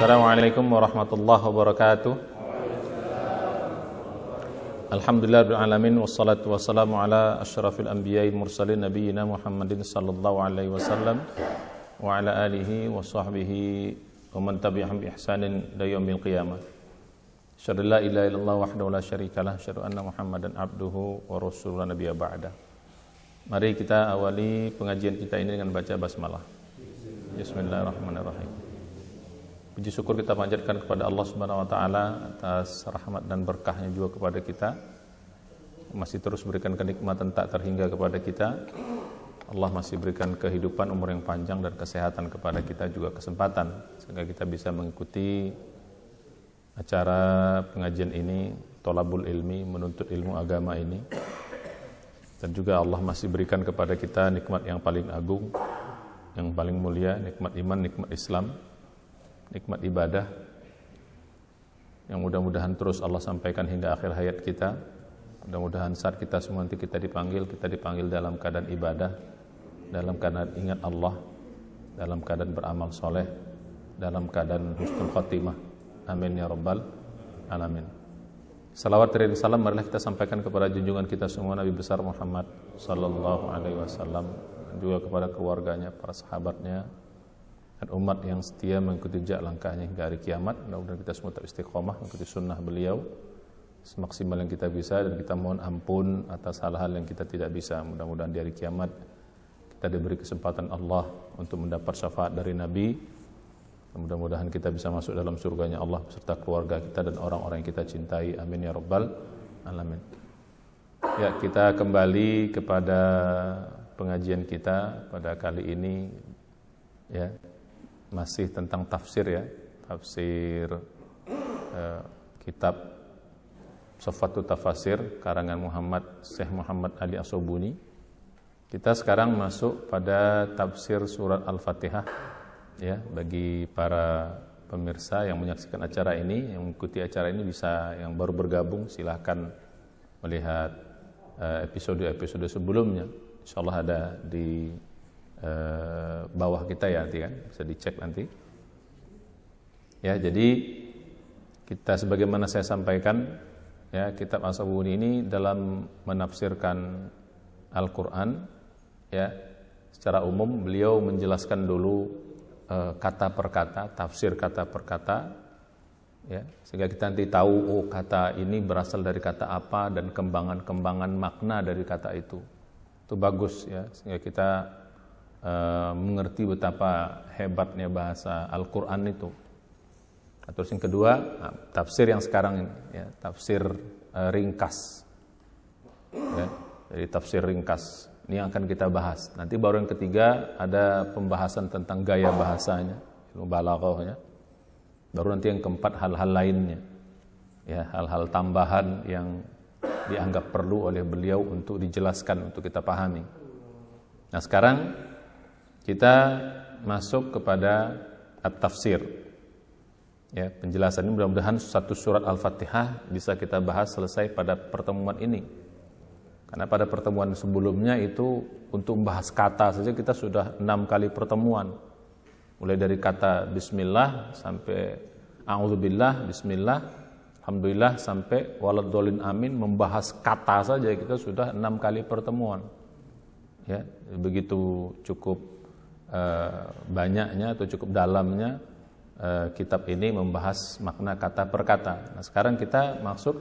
Assalamualaikum warahmatullahi wabarakatuh. Alhamdulillahirabbil alamin wassalatu wassalamu ala asyrafil anbiya'i mursalin nabiyina Muhammadin sallallahu alaihi wasallam wa ala alihi wa sahbihi wa man tabi'ahum bi ihsanin ila yaumil qiyamah. Asyhadu la ilaha illallah wahdahu la syarikalah, asyhadu anna Muhammadan abduhu wa rasuluhu nabiyya ba'da. Mari kita awali pengajian kita ini dengan baca basmalah. Bismillahirrahmanirrahim. Puji syukur kita panjatkan kepada Allah Subhanahu wa taala atas rahmat dan berkahnya juga kepada kita. Masih terus berikan kenikmatan tak terhingga kepada kita. Allah masih berikan kehidupan, umur yang panjang dan kesehatan kepada kita, juga kesempatan sehingga kita bisa mengikuti acara pengajian ini, tolabul ilmi, menuntut ilmu agama ini. Dan juga Allah masih berikan kepada kita nikmat yang paling agung, yang paling mulia, nikmat iman, nikmat Islam, nikmat ibadah, yang mudah-mudahan terus Allah sampaikan hingga akhir hayat kita. Mudah-mudahan saat kita semua nanti kita dipanggil dalam keadaan ibadah, dalam keadaan ingat Allah, dalam keadaan beramal soleh, dalam keadaan husnul khotimah. Amin ya rabbal alamin. Salawat dan salam marilah kita sampaikan kepada junjungan kita semua Nabi besar Muhammad sallallahu alaihi wasallam, dan juga kepada keluarganya, para sahabatnya, dan umat yang setia mengikuti jejak langkahnya hingga hari kiamat. Mudah-mudahan kita semua tetap istiqomah mengikuti sunnah beliau semaksimal yang kita bisa, dan kita mohon ampun atas hal-hal yang kita tidak bisa. Mudah-mudahan di hari kiamat kita diberi kesempatan Allah untuk mendapat syafaat dari Nabi. Mudah-mudahan kita bisa masuk dalam surganya Allah beserta keluarga kita dan orang-orang yang kita cintai. Amin ya rabbal alamin. Ya, kita kembali kepada pengajian kita pada kali ini, ya, masih tentang tafsir, ya, tafsir kitab Sofatu Tafasir karangan Syekh Muhammad Ali As-Sobuni. Kita sekarang masuk pada tafsir surat Al-Fatihah, ya. Bagi para pemirsa yang menyaksikan acara ini, yang mengikuti acara ini, bisa yang baru bergabung silahkan melihat episode-episode sebelumnya. Insyaallah ada di bawah kita, ya, nanti kan bisa dicek nanti, ya. Jadi kita, sebagaimana saya sampaikan, ya, kitab As-Sobuni ini dalam menafsirkan Al-Quran, ya, secara umum beliau menjelaskan dulu kata per kata, tafsir kata per kata, ya, sehingga kita nanti tahu, oh, kata ini berasal dari kata apa, dan kembangan-kembangan makna dari kata itu bagus, ya, sehingga kita mengerti betapa hebatnya bahasa Al-Quran itu. Terus yang kedua, tafsir yang sekarang ini, ya, tafsir ringkas, ya, jadi tafsir ringkas ini yang akan kita bahas. Nanti baru yang ketiga ada pembahasan tentang gaya bahasanya, ilmu balaghahnya. Baru nanti yang keempat hal-hal lainnya, ya, hal-hal tambahan yang dianggap perlu oleh beliau untuk dijelaskan, untuk kita pahami. Nah, sekarang kita masuk kepada at-tafsir, ya, penjelasan ini. Mudah-mudahan satu surat Al-Fatihah bisa kita bahas selesai pada pertemuan ini. Karena pada pertemuan sebelumnya itu untuk membahas kata saja kita sudah 6 kali pertemuan. Mulai dari kata bismillah sampai a'udzubillah, bismillah, alhamdulillah, sampai waladhdallin amin. Membahas kata saja kita sudah 6 kali pertemuan. Ya, begitu cukup banyaknya atau cukup dalamnya kitab ini membahas makna kata per kata. Nah, sekarang kita masuk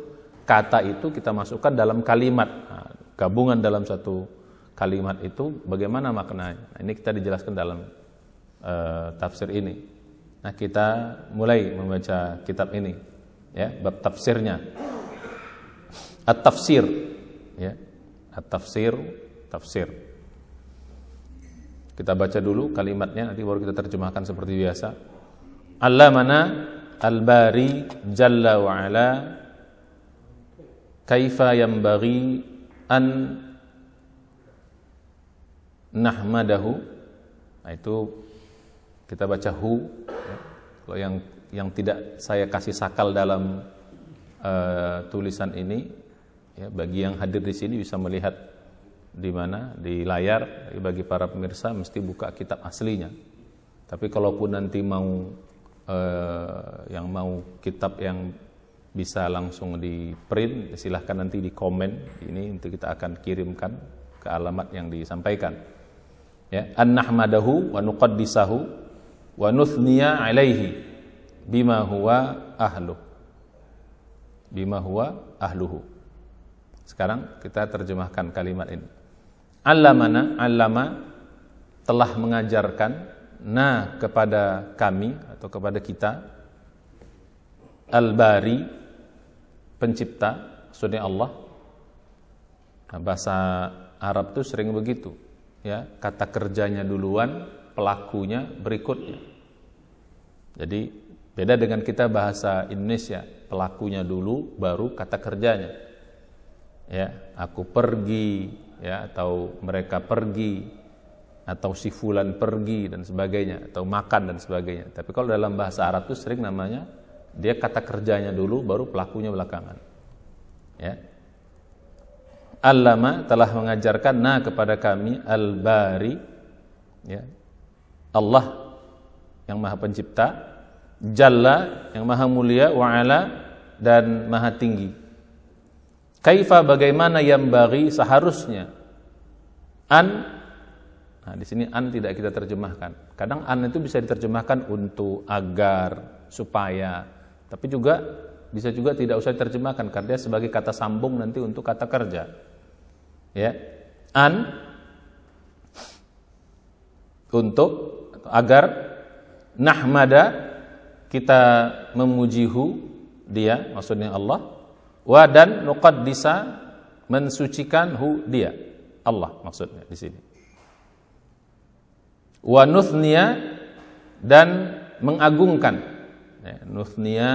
kata itu kita masukkan dalam kalimat. Nah, gabungan dalam satu kalimat itu bagaimana maknanya? Nah, ini kita dijelaskan dalam tafsir ini. Nah, kita mulai membaca kitab ini, ya, bab tafsirnya. At-tafsir, ya. At-tafsir, tafsir. Kita baca dulu kalimatnya, nanti baru kita terjemahkan seperti biasa. Allamana al-bari jalla wa ala kaifa yanbaghi an nahmadahu. Nah, itu kita baca hu, ya. Kalau yang tidak saya kasih sakal dalam tulisan ini, ya, bagi yang hadir di sini bisa melihat di mana di layar. Bagi para pemirsa mesti buka kitab aslinya. Tapi kalaupun nanti mau yang mau kitab yang bisa langsung di print, silahkan nanti di komen ini, untuk kita akan kirimkan ke alamat yang disampaikan. Ya, an nahmadahu wa nuqaddisahu wa nuthniya alaihi bima huwa ahluh. Bima huwa ahluhu. Sekarang kita terjemahkan kalimat ini. Allamana, allama, telah mengajarkan, na, kepada kami atau kepada kita, al-bari, pencipta, maksudnya Allah. Nah, bahasa Arab itu sering begitu, ya, kata kerjanya duluan, pelakunya berikutnya. Jadi beda dengan kita bahasa Indonesia, pelakunya dulu baru kata kerjanya. Ya, aku pergi, ya, atau mereka pergi, atau si fulan pergi dan sebagainya, atau makan dan sebagainya. Tapi kalau dalam bahasa Arab itu sering namanya dia kata kerjanya dulu baru pelakunya belakangan. Ya. Allama, telah mengajarkan, na, kepada kami, al-bari, ya, Allah yang maha pencipta, jalla, yang maha mulia, wa'ala, dan maha tinggi. Kaifa, bagaimana, yang bagi, seharusnya, an. Nah, di sini an tidak kita terjemahkan. Kadang an itu bisa diterjemahkan untuk, agar, supaya, tapi juga bisa juga tidak usah diterjemahkan karena dia sebagai kata sambung nanti untuk kata kerja. Ya, an untuk, agar, nahmada, kita memujihu dia, maksudnya Allah, wa, dan nuqaddisa, mensucikan hu, dia, Allah maksudnya di sini. Wa nuthniya, dan mengagungkan. Ya, nuthniya,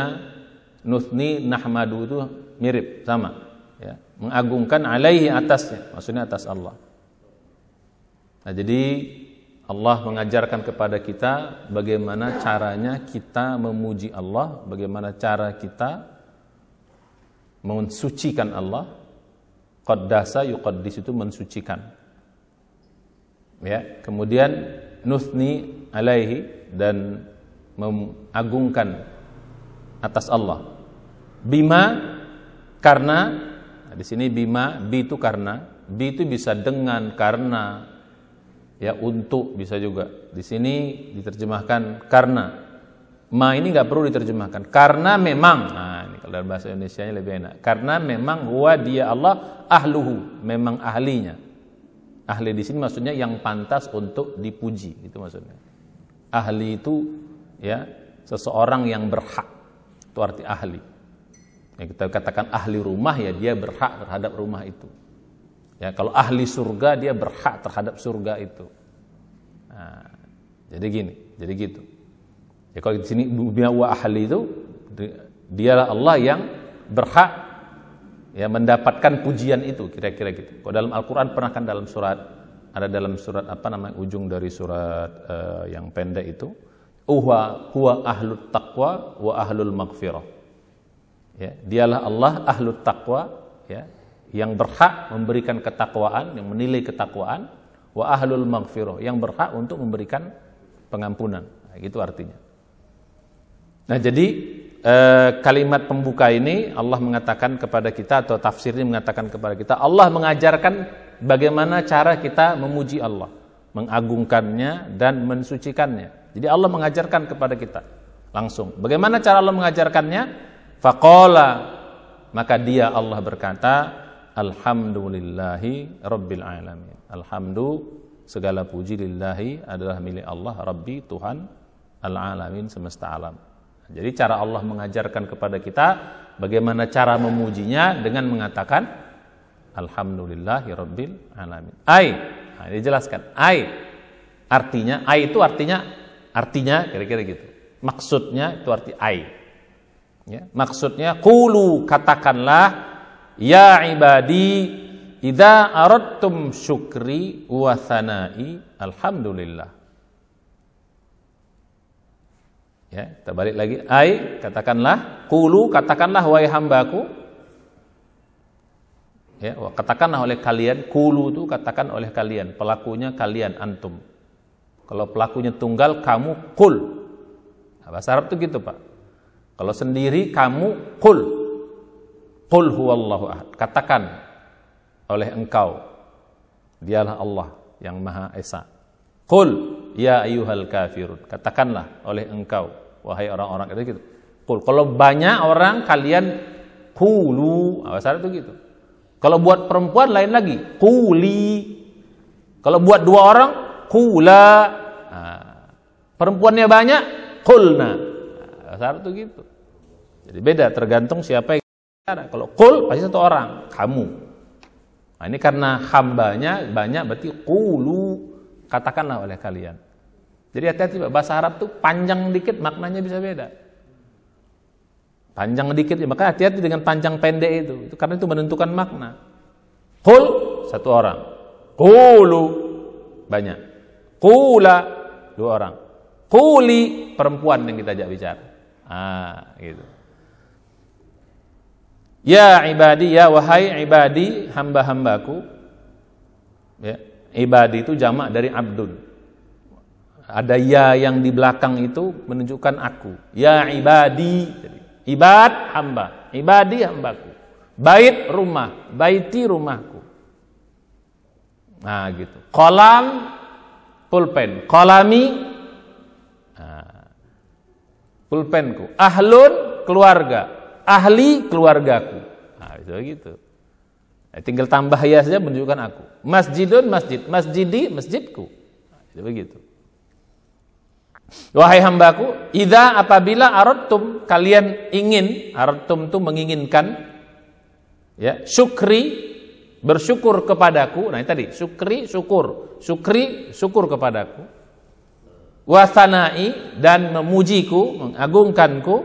nuthni, nahmadu itu mirip, sama. Ya, mengagungkan, alaihi, atasnya, maksudnya atas Allah. Nah, jadi Allah mengajarkan kepada kita bagaimana caranya kita memuji Allah, bagaimana cara kita mensucikan Allah. Qaddasa yuqaddis itu mensucikan. Ya, kemudian nuthni alaihi, dan mengagungkan atas Allah. Bima, karena. Nah, di sini bima, bi itu karena, bi itu bisa dengan, karena, ya, untuk, bisa juga. Di sini diterjemahkan karena. Ma ini nggak perlu diterjemahkan. Karena memang. Nah, ini kalau dalam bahasa Indonesianya lebih enak. Karena memang huwa, dia Allah, ahluhu, memang ahlinya. Ahli di sini maksudnya yang pantas untuk dipuji, itu maksudnya. Ahli itu, ya, seseorang yang berhak. Itu arti ahli. Yang kita katakan ahli rumah, ya, dia berhak terhadap rumah itu. Ya, kalau ahli surga, dia berhak terhadap surga itu. Nah, jadi gini, jadi gitu. Ya, kalau di sini wa ahli itu, dialah Allah yang berhak, ya, mendapatkan pujian itu, kira-kira gitu. Kalau dalam Al-Quran pernah kan dalam surat, ada dalam surat apa namanya, ujung dari surat yang pendek itu, huwa ahlut taqwa wa ahlul maghfirah. Ya, dialah Allah ahlut taqwa, ya, yang berhak memberikan ketakwaan, yang menilai ketakwaan, wa ahlul maghfirah, yang berhak untuk memberikan pengampunan. Nah, gitu artinya. Nah, jadi kalimat pembuka ini Allah mengatakan kepada kita, atau tafsirnya mengatakan kepada kita, Allah mengajarkan bagaimana cara kita memuji Allah, mengagungkannya dan mensucikannya. Jadi Allah mengajarkan kepada kita langsung. Bagaimana cara Allah mengajarkannya? Faqala, maka dia Allah berkata, alhamdulillahi rabbil alamin. Alhamdu, segala puji, lillahi, adalah milik Allah, Rabbi, Tuhan, al-alamin, semesta alam. Jadi cara Allah mengajarkan kepada kita bagaimana cara memujinya dengan mengatakan alhamdulillahi rabbil alamin. Nah, dijelaskan. Artinya, itu artinya kira-kira gitu. Maksudnya itu arti ya, maksudnya qulu, katakanlah, ya ibadi, idza aradtum syukri wa thanai, alhamdulillah. Ya, kita balik lagi. Katakanlah, qulu, katakanlah wahai hambaku. Ya, katakanlah oleh kalian, qulu itu katakan oleh kalian, pelakunya kalian, antum. Kalau pelakunya tunggal, kamu qul. Bahasa Arab tuh gitu, Pak. Kalau sendiri kamu qul huwallahu ahad. Katakan oleh engkau, dialah Allah yang Maha Esa. Qul ya ayyuhal kafirun. Katakanlah oleh engkau, wahai orang-orang, itu gitu. Qul. Kalau banyak orang kalian qulu. Bahasa Arab itu gitu. Kalau buat perempuan lain lagi, quli. Kalau buat dua orang, qula. Perempuannya banyak, qulna. Bahasa Arab itu gitu. Jadi beda, tergantung siapa yang bicara. Kalau qul pasti satu orang, kamu. Nah, ini karena hambanya banyak, berarti qulu, katakanlah oleh kalian. Jadi hati-hati, bahasa Arab tuh panjang dikit maknanya bisa beda. Panjang dikit, maka hati-hati dengan panjang pendek itu karena itu menentukan makna. Qul satu orang, qulu banyak, qula dua orang, quli perempuan yang kita ajak bicara. Gitu. Ya ibadi, ya wahai ibadi, hamba-hambaku. Ya, ibadi itu jamak dari abdun. Ada ya yang di belakang itu menunjukkan aku. Ya ibadi. Ibad hamba, ibadi hambaku. Bait rumah, baiti rumahku. Nah gitu. Kolam pulpen, kolami pulpenku. Ahlun keluarga, ahli keluargaku. Nah itu gitu. Tinggal tambah ya saja menunjukkan aku. Masjidun masjid, masjidi masjidku. Nah, itu begitu. Wahai hambaku, idza apabila aradtum kalian ingin, aradtum itu menginginkan, ya, syukri bersyukur kepadaku. Nah, ini tadi syukri syukur kepadaku. Wasanai dan memujiku, mengagungkanku.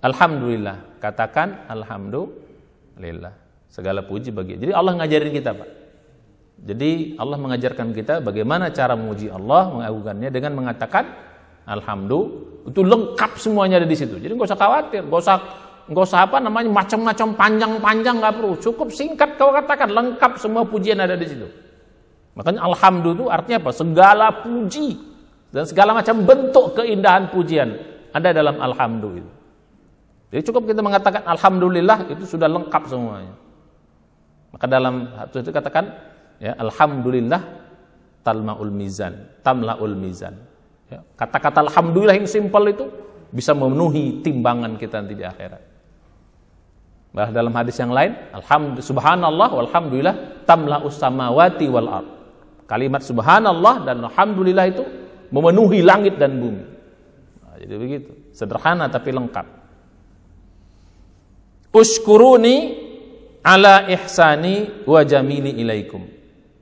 Alhamdulillah, katakan alhamdulillah. Segala puji bagi. Jadi Allah ngajarin kita, Pak. Jadi Allah mengajarkan kita bagaimana cara memuji Allah, mengagungkannya dengan mengatakan alhamdulillah. Itu lengkap semuanya ada di situ. Jadi nggak usah khawatir, nggak usah apa namanya macam-macam panjang-panjang, nggak perlu. Cukup singkat kau katakan, lengkap semua pujian ada di situ. Makanya alhamdulillah itu artinya apa? Segala puji dan segala macam bentuk keindahan pujian ada dalam alhamdulillah. Jadi cukup kita mengatakan alhamdulillah, itu sudah lengkap semuanya. Maka dalam itu katakan, ya, alhamdulillah tamlaul mizan. Ya, kata-kata alhamdulillah yang simpel itu bisa memenuhi timbangan kita nanti di akhirat. Bahkan dalam hadis yang lain, subhanallah walhamdulillah tamlaus samawati wal ard. Kalimat subhanallah dan alhamdulillah itu memenuhi langit dan bumi. Nah, jadi begitu, sederhana tapi lengkap. Ushkuruni ala ihsani wa jamili ilaikum.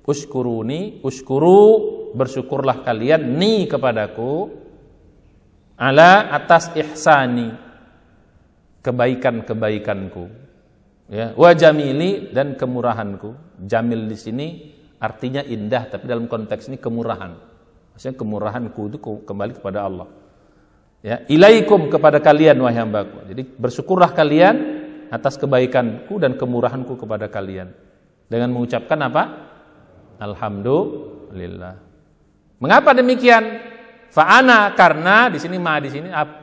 Ushkuru bersyukurlah kalian ni kepadaku, ala atas ihsani kebaikanku, ya, wa jamili dan kemurahanku. Jamil di sini artinya indah, tapi dalam konteks ini kemurahan. Maksudnya kemurahanku itu kembali kepada Allah. Ya, ilaikum kepada kalian wahai hambaku. Jadi bersyukurlah kalian atas kebaikanku dan kemurahanku kepada kalian dengan mengucapkan apa? Alhamdulillah. Mengapa demikian? Fa'ana, karena di sini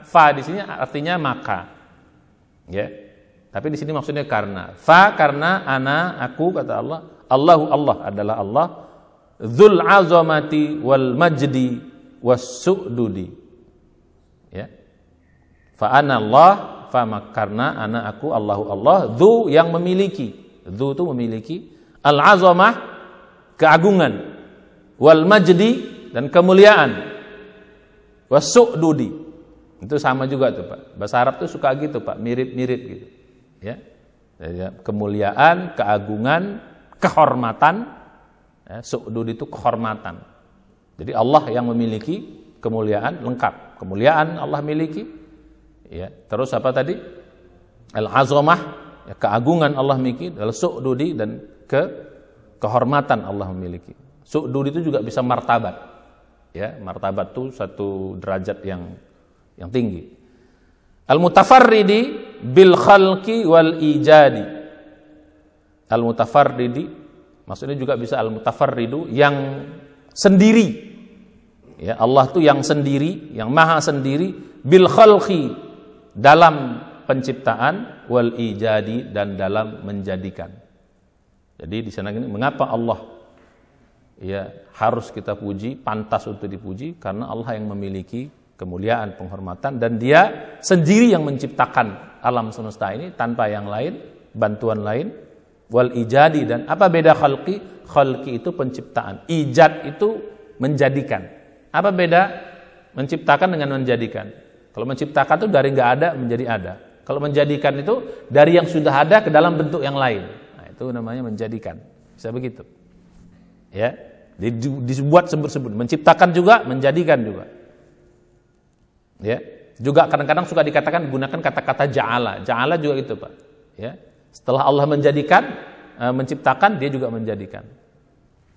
fa di sini artinya maka. Ya. Tapi di sini maksudnya karena. Fa karena ana aku, kata Allah. Allah adalah Allah. Dzul azamati wal majdi was su'dudi. Ya. Fa'ana Allah, fa karena ana aku Allah. Dzu yang memiliki. Dzu itu memiliki. Al azamah keagungan, wal majdi dan kemuliaan, wasu'dudi itu sama juga tuh Pak. Bahasa Arab tuh suka gitu Pak, mirip-mirip gitu. Ya, kemuliaan, keagungan, kehormatan. Ya, su'dudi itu kehormatan. Jadi Allah yang memiliki kemuliaan lengkap. Kemuliaan Allah miliki. Ya, terus apa tadi? Al-azamah, ya, keagungan Allah miliki, al-su'dudi dan kehormatan Allah memiliki. Su'dud itu juga bisa martabat. Ya, martabat itu satu derajat yang tinggi. Al-mutafarridi bil khalqi wal ijadi. Al-mutafarridi maksudnya juga bisa al-mutafarridu yang sendiri. Ya, Allah itu yang sendiri, yang maha sendiri bil khalqi, dalam penciptaan, wal ijadi, dan dalam menjadikan. Jadi di sana ini mengapa Allah ya harus kita puji, pantas untuk dipuji, karena Allah yang memiliki kemuliaan, penghormatan, dan Dia sendiri yang menciptakan alam semesta ini tanpa yang lain, bantuan lain. Wal ijadi, dan apa beda khalqi? Khalqi itu penciptaan, ijad itu menjadikan. Apa beda menciptakan dengan menjadikan? Kalau menciptakan itu dari nggak ada menjadi ada. Kalau menjadikan itu dari yang sudah ada ke dalam bentuk yang lain. Nah, itu namanya menjadikan. Bisa begitu. Ya, dibuat sebut-sebut, menciptakan juga, menjadikan juga. Ya, juga kadang-kadang suka dikatakan gunakan kata-kata ja'ala. Ja'ala juga itu, Pak. Ya. Setelah Allah menjadikan, menciptakan, dia juga menjadikan.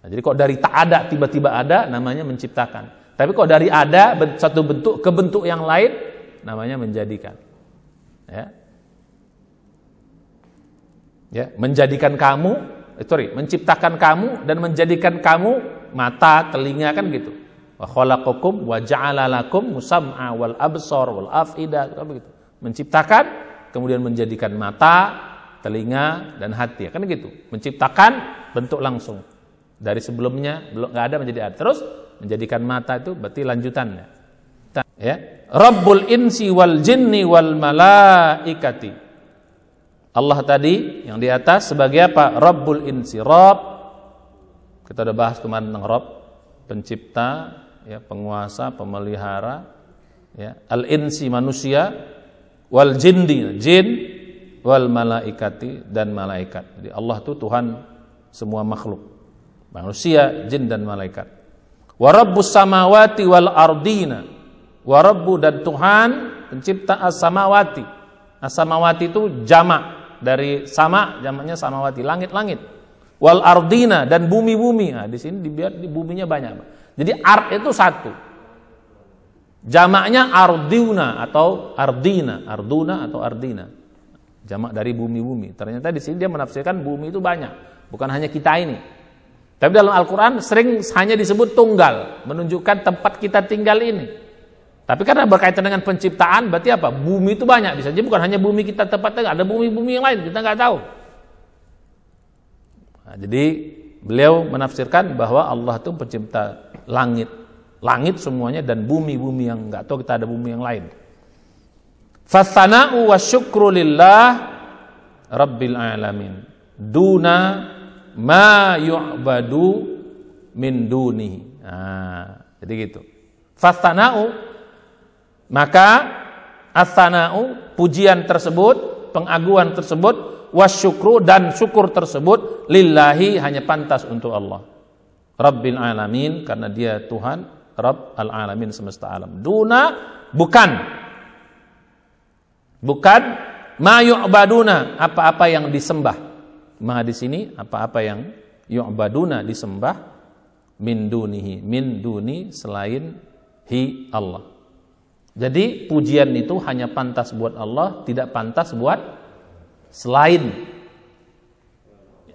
Nah, jadi kok dari tak ada tiba-tiba ada, namanya menciptakan. Tapi kok dari ada satu bentuk ke bentuk yang lain, namanya menjadikan. Ya. Ya, menjadikan kamu, menciptakan kamu dan menjadikan kamu mata, telinga, kan gitu. Wa khalaqakum wa ja'ala lakum musam'a wal absar wal af'idah, begitu. Menciptakan, kemudian menjadikan mata, telinga, dan hati, kan gitu. Menciptakan bentuk langsung dari sebelumnya belum nggak ada menjadi ada, terus menjadikan mata itu berarti lanjutannya. Ya, Rabbul insi wal jinni wal malaikati. Allah tadi yang di atas sebagai apa? Rabbul insi, Rabb. Kita udah bahas kemarin tentang Rabb, pencipta, ya, penguasa, pemelihara, ya. Al insi manusia, wal jinni jin, wal malaikati, dan malaikat. Jadi Allah itu Tuhan semua makhluk, manusia, jin, dan malaikat. Wa rabbus samawati wal ardina. Wa rabbu, dan Tuhan pencipta as-samawati. As-samawati itu jamak dari sama, jamaknya samawati, langit-langit. Wal ardina, dan bumi-bumi. Nah, di sini dibiar di buminya banyak. Jadi ard itu satu. Jamaknya arduna atau ardina, arduna atau ardina. Jamak dari bumi-bumi. Ternyata di sini dia menafsirkan bumi itu banyak, bukan hanya kita ini. Tapi dalam Al-Quran sering hanya disebut tunggal, menunjukkan tempat kita tinggal ini. Tapi karena berkaitan dengan penciptaan, berarti apa? Bumi itu banyak. Bisa jadi bukan hanya bumi kita tempat tinggal, ada bumi-bumi yang lain, kita nggak tahu. Nah, jadi beliau menafsirkan bahwa Allah itu pencipta langit, langit semuanya, dan bumi-bumi yang nggak tahu kita ada bumi yang lain. Fatsana'u wasyukru lillah rabbil alamin duna ma yu'badu min dunihi. Nah, jadi gitu. Fatsana'u, maka as-sana'u, pujian tersebut, pengaguan tersebut, wasyukru, dan syukur tersebut, lillahi, hanya pantas untuk Allah. Rabbil alamin, karena dia Tuhan, Rabb al-alamin, semesta alam. Duna, bukan ma yu'baduna, apa-apa yang disembah. Ma di sini apa-apa yang yu'baduna, disembah, min dunihi, min duni, selain hi Allah. Jadi pujian itu hanya pantas buat Allah, tidak pantas buat selain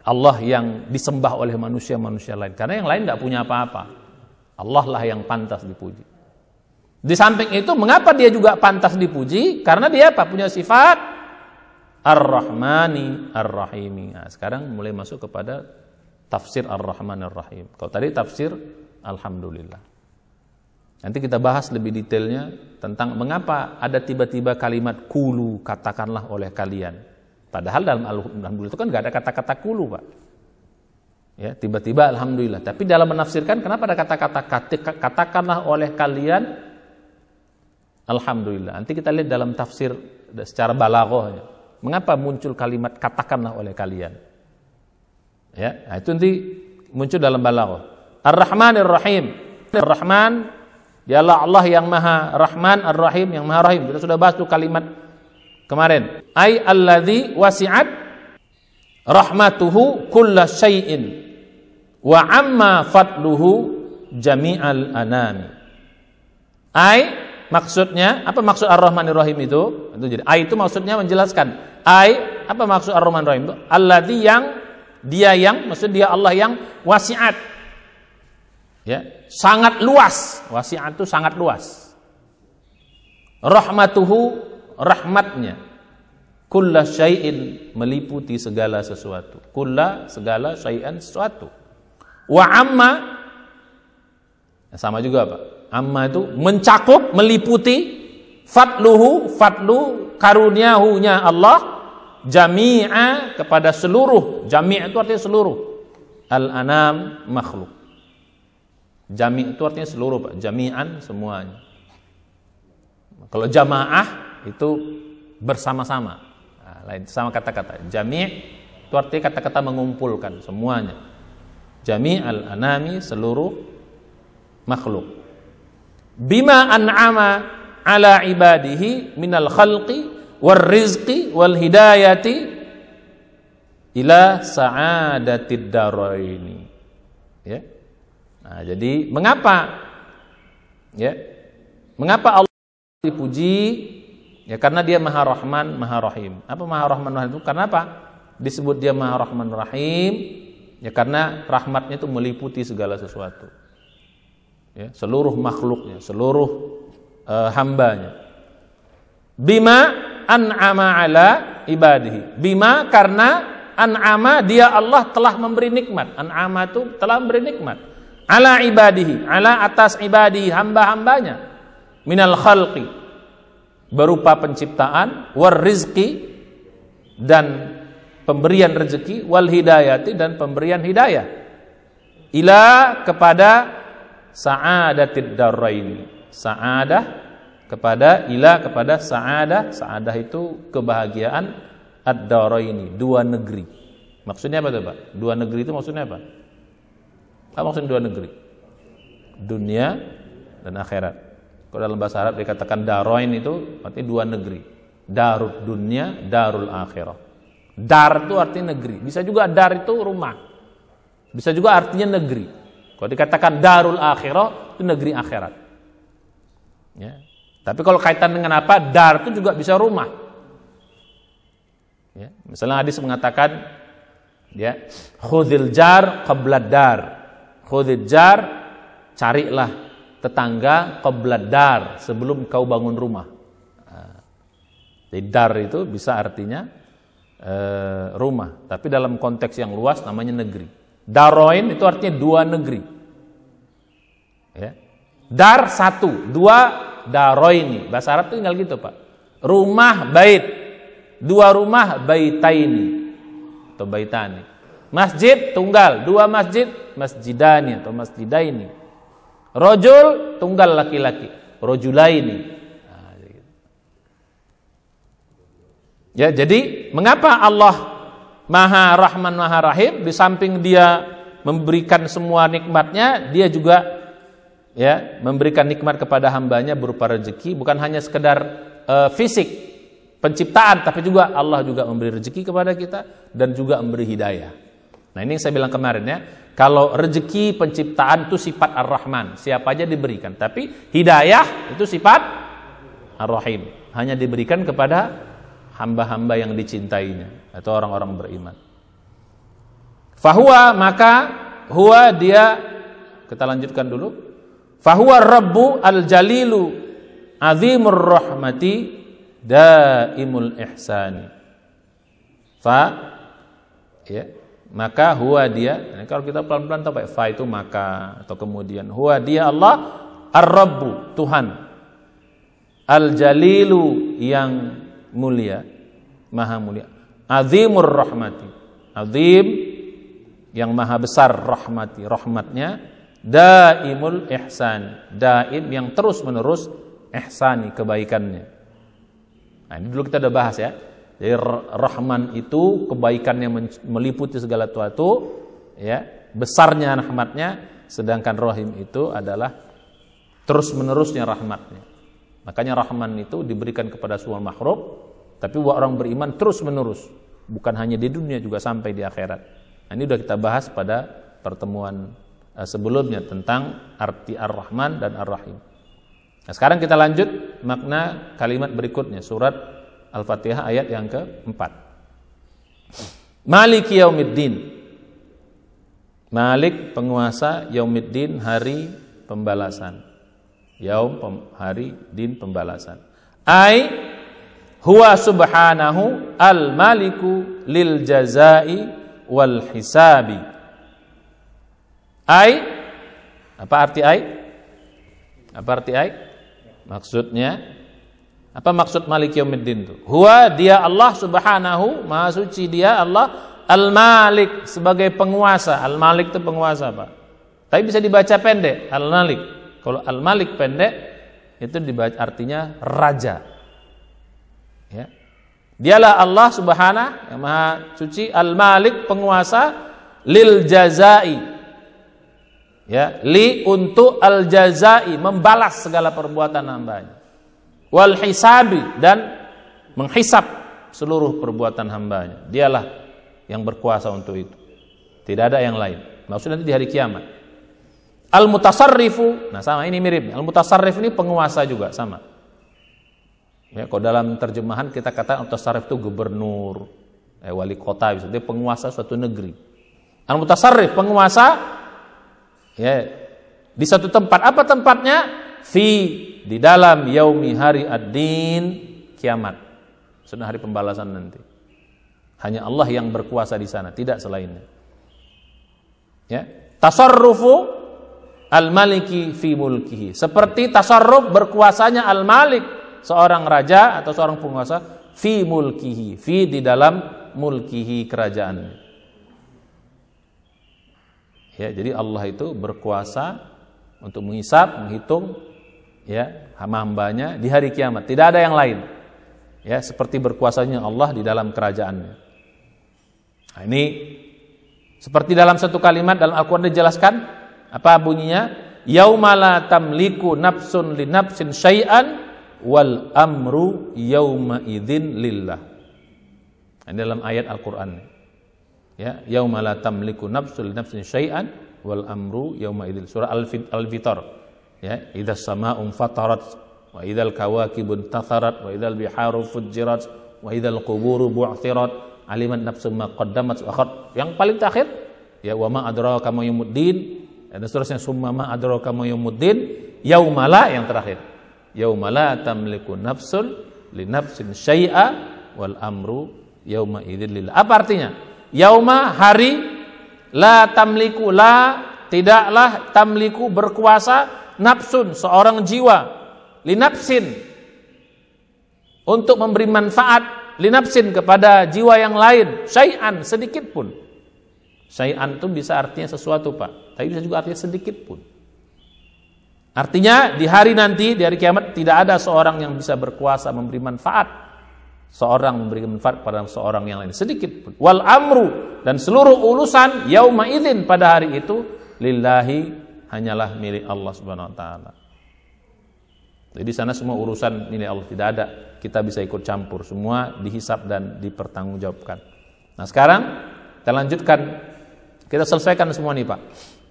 Allah yang disembah oleh manusia-manusia lain. Karena yang lain nggak punya apa-apa. Allah lah yang pantas dipuji. Di samping itu, mengapa dia juga pantas dipuji? Karena dia apa? Punya sifat Ar-Rahmani Ar-Rahimi. Nah, sekarang mulai masuk kepada tafsir Ar-Rahman Ar-Rahim. Kalau tadi tafsir Alhamdulillah. Nanti kita bahas lebih detailnya tentang mengapa ada tiba-tiba kalimat kulu, katakanlah oleh kalian. Padahal dalam Alhamdulillah itu kan nggak ada kata-kata kulu, Pak. Ya, tiba-tiba Alhamdulillah. Tapi dalam menafsirkan, kenapa ada kata-kata katakanlah oleh kalian Alhamdulillah. Nanti kita lihat dalam tafsir secara balaghahnya. Mengapa muncul kalimat katakanlah oleh kalian? Ya, nah itu nanti muncul dalam balaghah. Ar-Rahman Ar-Rahim. Ar-Rahman, dialah Allah yang Maha Rahman, Ar-Rahim yang Maha Rahim. Kita sudah bahas tuh kalimat kemarin. Ai alladzi wasi'at rahmatuhu kulla syai'in wa amma fadluhu jami'al anami. Ai, maksudnya, apa maksud Ar-Rahman Ar-Rahim itu? Jadi ai itu maksudnya menjelaskan. Ai, apa maksud Ar-Rahman Ar-Rahim itu? Alladzi, yang, dia yang, maksud dia Allah yang wasi'at. Ya, sangat luas. Wasi'at itu sangat luas. Rahmatuhu, rahmatnya. Kulla syai'in, meliputi segala sesuatu. Kulla, segala, syai'an, sesuatu. Wa amma, sama juga Pak. Amma itu mencakup, meliputi. Fadluhu, fadlu, karuniahunya Allah. Jami'a, kepada seluruh. Jami' itu artinya seluruh. Al-anam, makhluk. Jami' itu artinya seluruh Pak. Jami'an, semuanya. Kalau jamaah itu bersama-sama. Lain sama kata-kata. Jami' itu artinya kata-kata mengumpulkan semuanya. Jami' al-anami, seluruh makhluk. Bima an'ama ala ibadihi minal khalqi wal rizqi wal hidayati ila sa'adatid daraini. Ya. Nah, jadi mengapa? Ya. Mengapa Allah dipuji? Ya karena dia Maha Rahman, Maha Rahim. Apa Maha Rahman, Maha Rahim itu? Karena apa? Disebut dia Maha Rahman, Rahim. Ya karena rahmatnya itu meliputi segala sesuatu. Ya, seluruh makhluknya, seluruh hambanya. Bima an'ama ala ibadihi. Bima karena an'ama, dia Allah telah memberi nikmat. An'ama itu telah memberi nikmat. Ala ibadihi, ala atas ibadihi, hamba-hambanya. Minal khalqi, berupa penciptaan, war rizki, dan pemberian rezeki, wal hidayati, dan pemberian hidayah, ila kepada sa'adatid daraini. Sa'adah kepada, ila kepada sa'adah. Sa'adah itu kebahagiaan, ad-daraini, dua negeri. Maksudnya apa tuh Pak? Dua negeri itu maksudnya apa? Apa maksudnya dua negeri? Dunia dan akhirat. Kalau dalam bahasa Arab dikatakan darain itu artinya dua negeri. Darud dunia, darul akhirah. Dar itu artinya negeri. Bisa juga dar itu rumah. Bisa juga artinya negeri. Kalau dikatakan darul akhirah itu negeri akhirat. Ya. Tapi kalau kaitan dengan apa? Dar itu juga bisa rumah. Ya. Misalnya hadis mengatakan, ya, khudhil jar qabla dar. Khudhil jar, carilah tetangga qabla dar, sebelum kau bangun rumah. Jadi dar itu bisa artinya rumah, tapi dalam konteks yang luas namanya negeri. Daroin itu artinya dua negeri. Ya. Dar satu, dua daroini. Bahasa Arab itu tinggal gitu Pak. Rumah bait, dua rumah baitaini atau baitani. Masjid tunggal, dua masjid masjidani atau masjidaini. Rojul tunggal laki-laki, rojulaini. Nah, ya, jadi mengapa Allah Maha Rahman, Maha Rahim? Di samping dia memberikan semua nikmatnya, dia juga ya memberikan nikmat kepada hambanya berupa rezeki, bukan hanya sekedar fisik penciptaan, tapi juga Allah juga memberi rezeki kepada kita dan juga memberi hidayah. Nah, ini yang saya bilang kemarin ya. Kalau rezeki penciptaan itu sifat Ar-Rahman, siapa aja diberikan. Tapi hidayah itu sifat Ar-Rahim, hanya diberikan kepada hamba-hamba yang dicintainya atau orang-orang beriman. Fahuwa, maka huwa dia, kita lanjutkan dulu. Fahuwa Rabbu al-Jalilu azimur rahmati daimul ihsani. Ya. Maka huwa dia, nah, kalau kita pelan-pelan tahu fa itu maka atau kemudian, huwa dia Allah ar-Rabbu, Tuhan, al-Jalilu yang mulia, maha mulia, azimur rahmati, azim yang maha besar rahmati, rahmatnya, daimul ihsan, daim yang terus menerus, ihsani kebaikannya. Nah, ini dulu kita udah bahas ya. Jadi Rahman itu kebaikannya meliputi segala sesuatu, ya, besarnya rahmatnya, sedangkan Rahim itu adalah terus menerusnya rahmatnya. Makanya Rahman itu diberikan kepada semua makhluk, tapi buat orang beriman terus menerus, bukan hanya di dunia juga sampai di akhirat. Nah, ini sudah kita bahas pada pertemuan sebelumnya tentang arti Ar-Rahman dan Ar-Rahim. Nah, sekarang kita lanjut makna kalimat berikutnya, surat Al-Fatihah ayat yang ke-4. Maliki yaumiddin. Malik penguasa, yaumiddin hari pembalasan. Yaum hari din pembalasan. Ai huwa subhanahu al-maliku lil jazai wal hisabi. Ai, apa arti ai? Apa arti ai? Maksudnya, apa maksud Malik Yaumiddin itu? Huwa, dia Allah subhanahu, maha suci dia Allah, al-malik, sebagai penguasa. Al-malik itu penguasa, Pak. Tapi bisa dibaca pendek, al-malik. Kalau al-malik pendek, itu dibaca artinya raja. Ya. Dialah Allah subhanahu, yang maha suci, al-malik, penguasa, lil jazai. Ya, li untuk al-jazai, membalas segala perbuatan hambanya. Wal hisabi, dan menghisap seluruh perbuatan hambanya. Dialah yang berkuasa untuk itu. Tidak ada yang lain. Maksudnya nanti di hari kiamat. Al-mutasarrifu, nah sama ini mirip. Al-mutasarrif ini penguasa juga, sama. Ya, kalau dalam terjemahan kita kata al-mutasarrif itu gubernur, wali kota, dia penguasa suatu negeri. Al-mutasarrif, penguasa, ya, di satu tempat. Apa tempatnya? Di dalam yaumi, hari ad-din, kiamat. Sudah hari pembalasan nanti. Hanya Allah yang berkuasa di sana, tidak selainnya. Ya, tasarrufu al-maliki fi mulkihi. Seperti tasarruf berkuasanya al-malik, seorang raja atau seorang penguasa, fi mulkihi, fi di dalam mulkihi, kerajaannya. Ya, jadi Allah itu berkuasa untuk menghisab, menghitung, ya, hamba-hambanya di hari kiamat. Tidak ada yang lain. Ya, seperti berkuasanya Allah di dalam kerajaannya. Nah, ini seperti dalam satu kalimat dalam Al-Qur'an dijelaskan, apa bunyinya? Yauma la tamliku nafsun li nafsin syai'an wal amru yauma idzin lillah. Ini dalam ayat Al-Qur'an. Ya, yauma la tamliku nafsul li nafsin syai'an wal amru yauma idzin. Surah Al-Fitar. Ya, idzas samaa'u fatarat wa idzal kawakibu intatharat wa idzal biharu fujirat wa idzal quburu bu'thirat aliman nafsum ma qaddamat wa akhar. Yang paling terakhir, ya, wa ma adraka ma yaumuddin, dan seterusnya, summa ma adraka ma yaumuddin, yauma la, yang terakhir, yauma la tamliku nafsul li nafsin syai'a wal amru yauma idzin lillah. Apa artinya? Yauma, hari, la tamliku, la, tidaklah, tamliku, berkuasa, nafsun, seorang jiwa, linafsin, untuk memberi manfaat, linafsin, kepada jiwa yang lain, syai'an, sedikit pun. Syai'an itu bisa artinya sesuatu, Pak, tapi bisa juga artinya sedikit pun. Artinya di hari nanti, di hari kiamat, tidak ada seorang yang bisa berkuasa memberi manfaat, seorang memberi manfaat pada seorang yang lain sedikit pun. Wal amru, dan seluruh urusan yauma idzin, pada hari itu, lillahi, hanyalah milik Allah Subhanahu wa taala. Jadi sana semua urusan milik Allah, tidak ada kita bisa ikut campur, semua dihisab dan dipertanggungjawabkan. Nah, sekarang kita lanjutkan, kita selesaikan semua nih, Pak.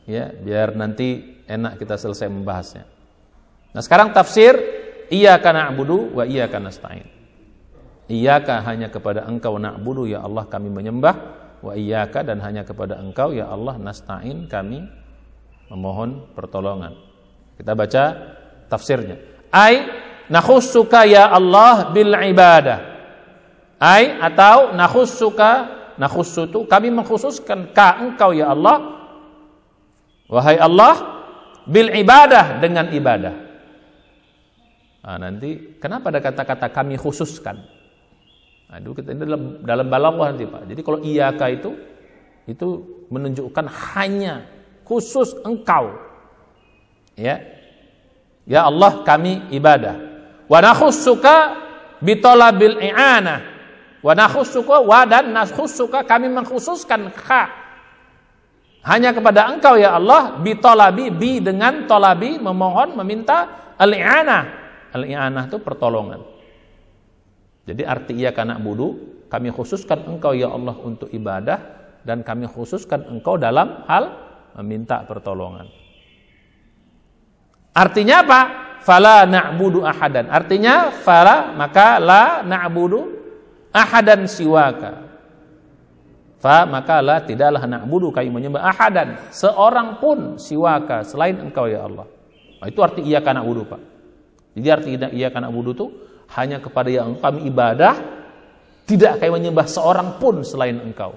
Ya, biar nanti enak kita selesai membahasnya. Nah, sekarang tafsir iyyaka na'budu wa iyyaka nasta'in. Iyyaka, hanya kepada Engkau, na'budu, ya Allah kami menyembah, wa iyyaka, dan hanya kepada Engkau ya Allah, nasta'in, kami memohon pertolongan. Kita baca tafsirnya. Ai nakhussuka ya Allah bil ibadah. Ai, atau nakhussuka, nakhussutu, kami mengkhususkan ka Engkau ya Allah, wahai Allah, bil ibadah, dengan ibadah. Nah, nanti kenapa ada kata-kata kami khususkan? Nah, dulu kita ini dalam balaghah nanti, Pak. Jadi kalau iyyaka itu menunjukkan hanya khusus Engkau. Ya. Ya Allah, kami ibadah. Wa nakhussuka bi talabil i'anah. Wa nakhussuka, wa dan nakhussuka, kami mengkhususkan ka, hanya kepada Engkau ya Allah, bi talabi, bi dengan talabi, memohon, meminta, al-i'anah. Al-i'anah itu pertolongan. Jadi arti iyyaka na'budu, kami khususkan Engkau ya Allah untuk ibadah, dan kami khususkan Engkau dalam hal meminta pertolongan. Artinya apa? Fala na'budu ahadan. Artinya fala, maka la na'budu ahadan siwaka. Fa, maka la, tidaklah na'budu, kami menyembah ahadan, seorang pun, siwaka, selain Engkau ya Allah. Nah, itu arti iyyaka na'budu, Pak. Jadi arti iyyaka na'budu itu hanya kepada yang kami ibadah, tidak kami menyembah seorang pun selain engkau.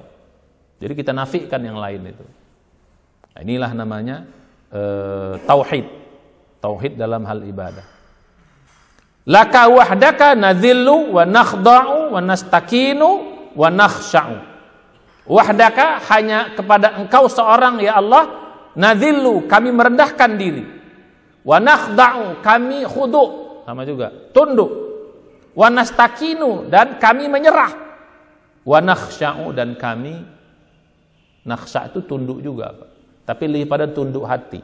Jadi kita nafikan yang lain itu. Nah, inilah namanya tauhid. Tauhid dalam hal ibadah. Laka wahdaka nadhillu wa nakhda'u wa nastakinu wa nakhsha'u. Wahdaka, hanya kepada engkau seorang ya Allah, nadhillu, kami merendahkan diri. Wa nakhda'u, kami khudu', sama juga, tunduk. Wa nastakinu, dan kami menyerah. Wa nakhsha'u, dan kami, nakhsha' itu tunduk juga, tapi lebih pada tunduk hati.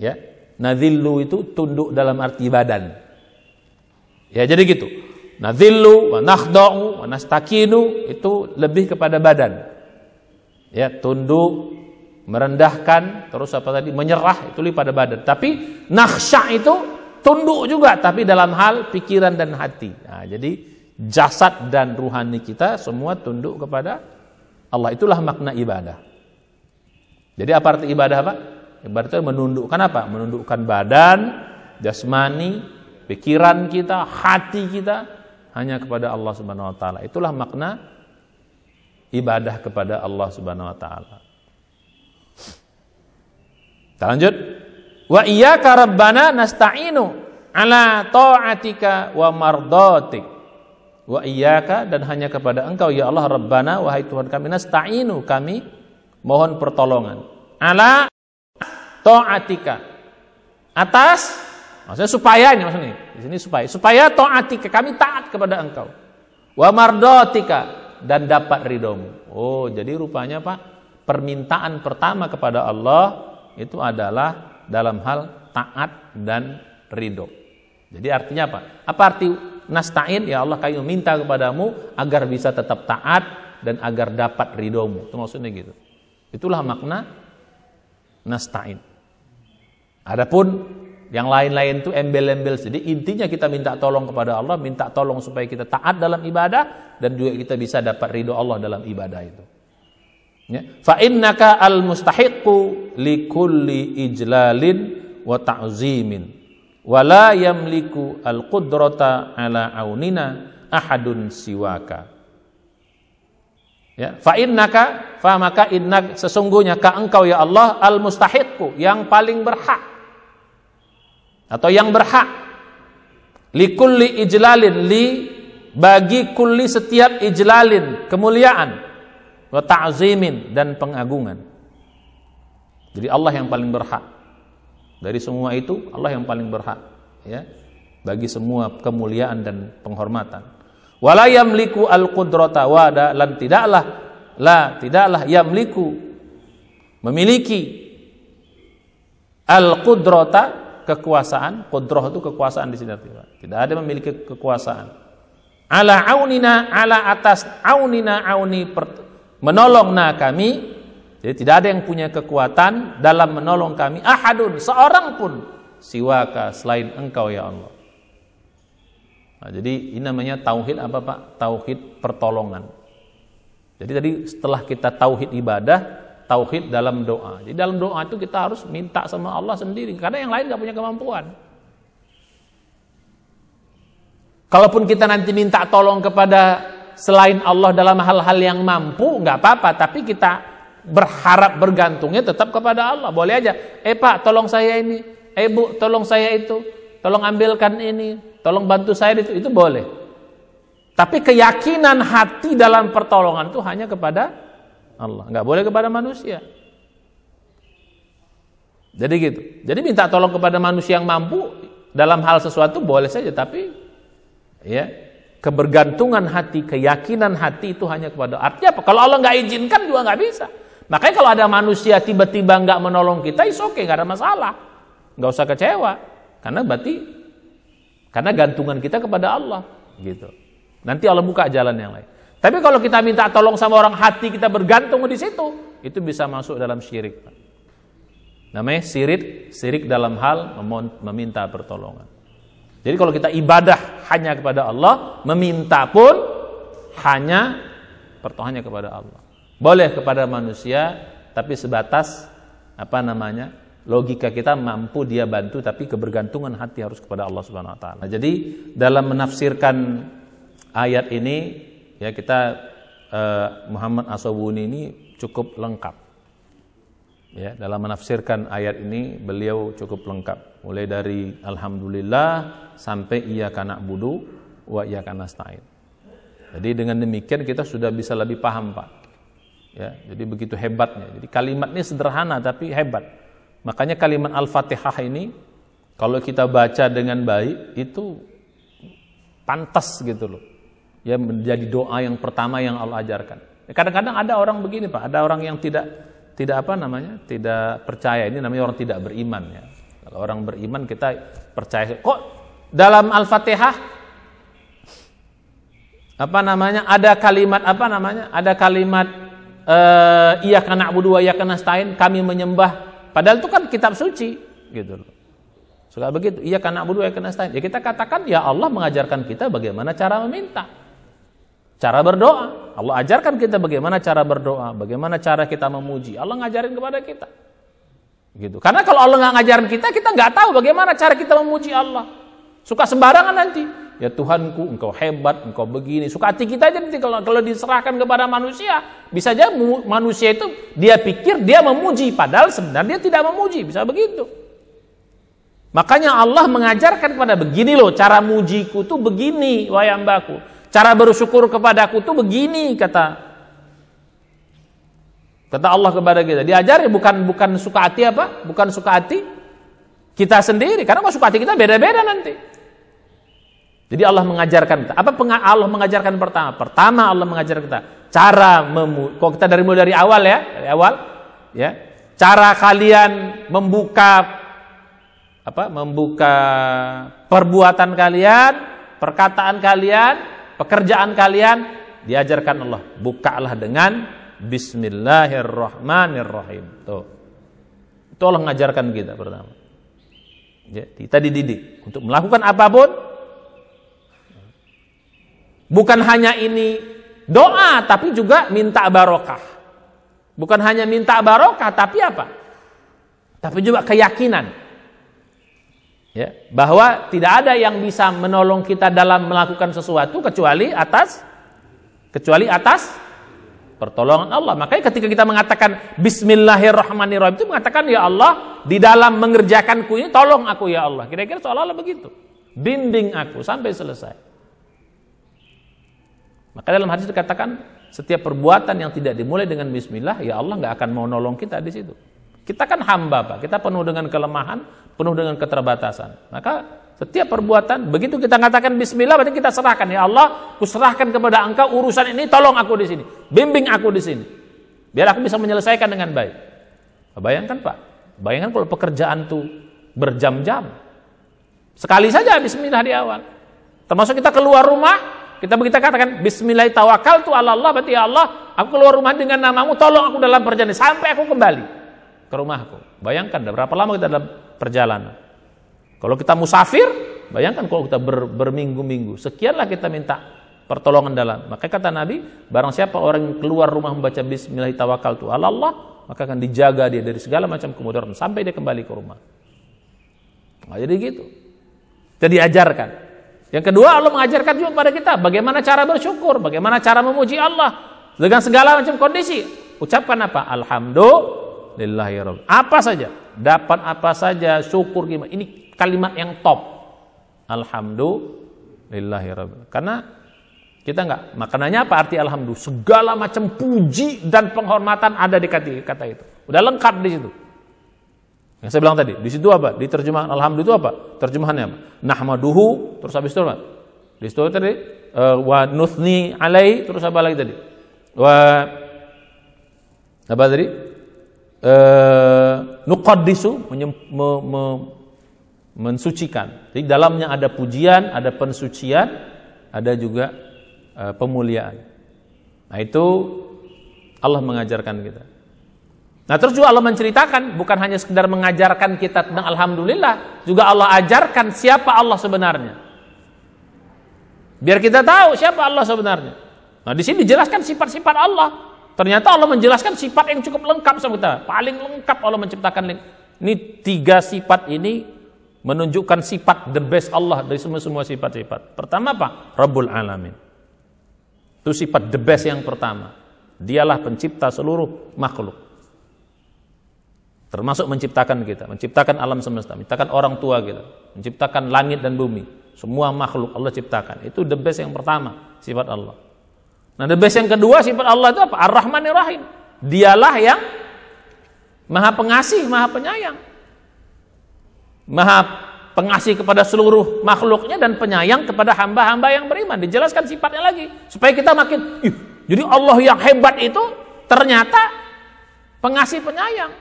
Ya, nadhillu itu tunduk dalam arti badan. Ya, jadi gitu. Nadhillu wa nakhda'u wa nastakinu itu lebih kepada badan. Ya, tunduk, merendahkan, terus apa tadi? Menyerah, itu lebih pada badan. Tapi nakhsha' itu tunduk juga, tapi dalam hal pikiran dan hati. Nah, jadi jasad dan ruhani kita semua tunduk kepada Allah. Itulah makna ibadah. Jadi apa arti ibadah, Pak? Ibadah itu menundukkan apa? Menundukkan badan, jasmani, pikiran kita, hati kita hanya kepada Allah Subhanahu wa taala. Itulah makna ibadah kepada Allah Subhanahu wa taala. Kita lanjut. Wa iyyaka rabbana nasta'inu ala ta'atika wa mardatik. Wa iyyaka, dan hanya kepada engkau ya Allah rabbana, wahai Tuhan kami, nasta'inu, kami mohon pertolongan. Ala ta'atika, atas, maksudnya supaya, ini maksudnya di sini supaya ta'atika, kami taat kepada engkau. Wa mardatika, dan dapat ridhomu. Oh, jadi rupanya Pak, permintaan pertama kepada Allah itu adalah dalam hal taat dan ridho. Jadi artinya apa? Apa arti nasta'in? Ya Allah, kami meminta kepadamu agar bisa tetap taat dan agar dapat ridhomu. Itu maksudnya gitu. Itulah makna nasta'in. Adapun yang lain-lain itu embel-embel. Jadi intinya kita minta tolong kepada Allah, minta tolong supaya kita taat dalam ibadah dan juga kita bisa dapat ridho Allah dalam ibadah itu. Ya. Fa innaka al-mustahiqqu li kulli ijlalin wa ta'zimin wa la yamliku al-qudrata ala aunina ahadun siwaka. Ya, fa innaka, fa maka innak, sesungguhnya ka engkau ya Allah al-mustahiqqu, yang paling berhak atau yang berhak, li kulli ijlalin, li bagi kulli setiap ijlalin, kemuliaan, wa ta'zimin, dan pengagungan. Jadi Allah yang paling berhak dari semua itu, Allah yang paling berhak ya bagi semua kemuliaan dan penghormatan. Wala yamliku al-qudrata, wada, lan tidaklah yamliku, memiliki, al-qudrata, kekuasaan. Qudrah itu kekuasaan di sini. Tidak ada memiliki kekuasaan. Ala aunina, ala atas aunina, auni, menolongna kami. Jadi tidak ada yang punya kekuatan dalam menolong kami, ahadun, seorang pun, siwaka, selain engkau ya Allah. Nah, jadi ini namanya tauhid apa Pak? Tauhid pertolongan. Jadi tadi setelah kita tauhid ibadah, tauhid dalam doa. Jadi dalam doa itu kita harus minta sama Allah sendiri, karena yang lain gak punya kemampuan. Kalaupun kita nanti minta tolong kepada selain Allah dalam hal-hal yang mampu, gak apa-apa, tapi kita berharap bergantungnya tetap kepada Allah. Boleh aja, Pak tolong saya ini, Bu tolong saya itu, tolong ambilkan ini, tolong bantu saya itu boleh. Tapi keyakinan hati dalam pertolongan itu hanya kepada Allah, nggak boleh kepada manusia. Jadi gitu. Jadi minta tolong kepada manusia yang mampu dalam hal sesuatu boleh saja, tapi ya kebergantungan hati, keyakinan hati itu hanya kepada. Artinya apa? Kalau Allah nggak izinkan juga nggak bisa. Makanya kalau ada manusia tiba-tiba nggak menolong kita, is oke, nggak ada masalah, nggak usah kecewa, karena gantungan kita kepada Allah, gitu. Nanti Allah buka jalan yang lain. Tapi kalau kita minta tolong sama orang, hati kita bergantung di situ, itu bisa masuk dalam syirik. Namanya syirik dalam hal meminta pertolongan. Jadi kalau kita ibadah hanya kepada Allah, meminta pun hanya pertolongannya kepada Allah. Boleh kepada manusia, tapi sebatas logika kita mampu dia bantu, tapi kebergantungan hati harus kepada Allah Subhanahu wa taala. Jadi dalam menafsirkan ayat ini ya kita Muhammad As-Sobuni ini cukup lengkap. Ya, dalam menafsirkan ayat ini beliau cukup lengkap. Mulai dari alhamdulillah sampai iyyaka na'budu wa iyyaka nasta'in. Jadi dengan demikian kita sudah bisa lebih paham, Pak. Ya, jadi begitu hebatnya. Jadi kalimatnya sederhana tapi hebat. Makanya kalimat Al-Fatihah ini kalau kita baca dengan baik itu pantas gitu loh. Ya menjadi doa yang pertama yang Allah ajarkan. Kadang-kadang ada orang begini, Pak, ada orang yang tidak percaya, ini namanya orang tidak beriman ya. Kalau orang beriman kita percaya. Kok dalam Al-Fatihah ada kalimat Ada kalimat iyyaka na'budu wa iyyaka nasta'in, kami menyembah, padahal itu kan kitab suci gitu loh. Suka begitu, iyyaka na'budu wa iyyaka nasta'in. Ya kita katakan ya Allah mengajarkan kita bagaimana cara meminta. Cara berdoa, Allah ajarkan kita bagaimana cara berdoa, bagaimana cara kita memuji. Allah ngajarin kepada kita, gitu. Karena kalau Allah nggak ngajarin kita nggak tahu bagaimana cara kita memuji Allah. Suka sembarangan nanti. Ya Tuhanku, Engkau hebat, Engkau begini. Suka hati kita aja nanti kalau diserahkan kepada manusia, bisa aja manusia itu dia pikir dia memuji, padahal sebenarnya dia tidak memuji, bisa begitu. Makanya Allah mengajarkan kepada begini loh, cara mujiku tuh begini, wahai hambaku. Cara bersyukur kepadaku tuh begini, kata Allah kepada kita. Diajari bukan suka hati apa? Bukan suka hati kita sendiri, karena kalau suka hati kita beda-beda nanti. Jadi Allah mengajarkan kita. Apa Allah mengajarkan pertama? Pertama Allah mengajarkan kita cara kalau kita mulai dari awal ya. Cara kalian membuka perbuatan kalian, perkataan kalian, pekerjaan kalian, diajarkan Allah, bukalah dengan Bismillahirrahmanirrahim. Tuh. Itu Allah mengajarkan kita pertama. Ya, kita dididik untuk melakukan apapun. Bukan hanya ini doa, tapi juga minta barokah. Bukan hanya minta barokah, tapi apa? Tapi juga keyakinan. Ya, bahwa tidak ada yang bisa menolong kita dalam melakukan sesuatu kecuali atas pertolongan Allah. Makanya ketika kita mengatakan Bismillahirrahmanirrahim itu mengatakan ya Allah, di dalam mengerjakanku ini tolong aku ya Allah. Kira-kira seolah-olah begitu. Bimbing aku sampai selesai. Maka dalam hadis dikatakan setiap perbuatan yang tidak dimulai dengan bismillah, ya Allah nggak akan mau nolong kita di situ. Kita kan hamba, Pak. Kita penuh dengan kelemahan, penuh dengan keterbatasan. Maka setiap perbuatan, begitu kita katakan bismillah, berarti kita serahkan, ya Allah, kuserahkan kepada Engkau urusan ini, tolong aku di sini, bimbing aku di sini, biar aku bisa menyelesaikan dengan baik. Bayangkan, Pak, bayangkan kalau pekerjaan tuh berjam-jam, sekali saja bismillah di awal. Termasuk kita keluar rumah, kita katakan bismillah tawakkaltu ala Allah, berarti ya Allah, aku keluar rumah dengan namamu, tolong aku dalam perjalanan sampai aku kembali ke rumahku. Bayangkan berapa lama kita dalam perjalanan. Kalau kita musafir, bayangkan kalau kita berminggu-minggu, sekianlah kita minta pertolongan dalam. Maka kata Nabi, barang siapa orang yang keluar rumah membaca bismillah tawakkaltu ala Allah, maka akan dijaga dia dari segala macam kemudaratan sampai dia kembali ke rumah. Nah, jadi gitu. Jadi ajarkan. Yang kedua, Allah mengajarkan juga kepada kita bagaimana cara bersyukur, bagaimana cara memuji Allah dengan segala macam kondisi. Ucapkan apa? Alhamdulillahirabbil. Apa saja, dapat apa saja, syukur gimana. Ini kalimat yang top. Alhamdulillahirabbil. Karena kita enggak, maknanya apa arti alhamdulillah? Segala macam puji dan penghormatan ada di kata itu. Udah lengkap di situ. Yang saya bilang tadi, di situ apa? Di terjemahan alhamdulillah itu apa? Terjemahannya apa? Nahmaduhu, terus habis itu apa? Di situ tadi wa nuthni alai, terus apa lagi tadi? Apa tadi? Nuqaddisu, mensucikan. Jadi dalamnya ada pujian, ada pensucian, ada juga pemuliaan. Nah, itu Allah mengajarkan kita. Nah, terus juga Allah menceritakan, bukan hanya sekedar mengajarkan kita tentang alhamdulillah, juga Allah ajarkan siapa Allah sebenarnya. Biar kita tahu siapa Allah sebenarnya. Nah, di sini dijelaskan sifat-sifat Allah. Ternyata Allah menjelaskan sifat yang cukup lengkap sama kita. Paling lengkap Allah menciptakan Ini 3 sifat ini menunjukkan sifat the best Allah dari semua sifat-sifat. Pertama apa? Rabbul Alamin. Itu sifat the best yang pertama. Dialah pencipta seluruh makhluk. Termasuk menciptakan kita, menciptakan alam semesta, menciptakan orang tua kita, menciptakan langit dan bumi. Semua makhluk Allah ciptakan. Itu the best yang pertama, sifat Allah. Nah, the best yang kedua sifat Allah itu apa? Ar-Rahmanir Rahim. Dialah yang Maha Pengasih, Maha Penyayang. Maha Pengasih kepada seluruh makhluknya dan penyayang kepada hamba-hamba yang beriman. Dijelaskan sifatnya lagi supaya kita makin, jadi Allah yang hebat itu ternyata pengasih penyayang.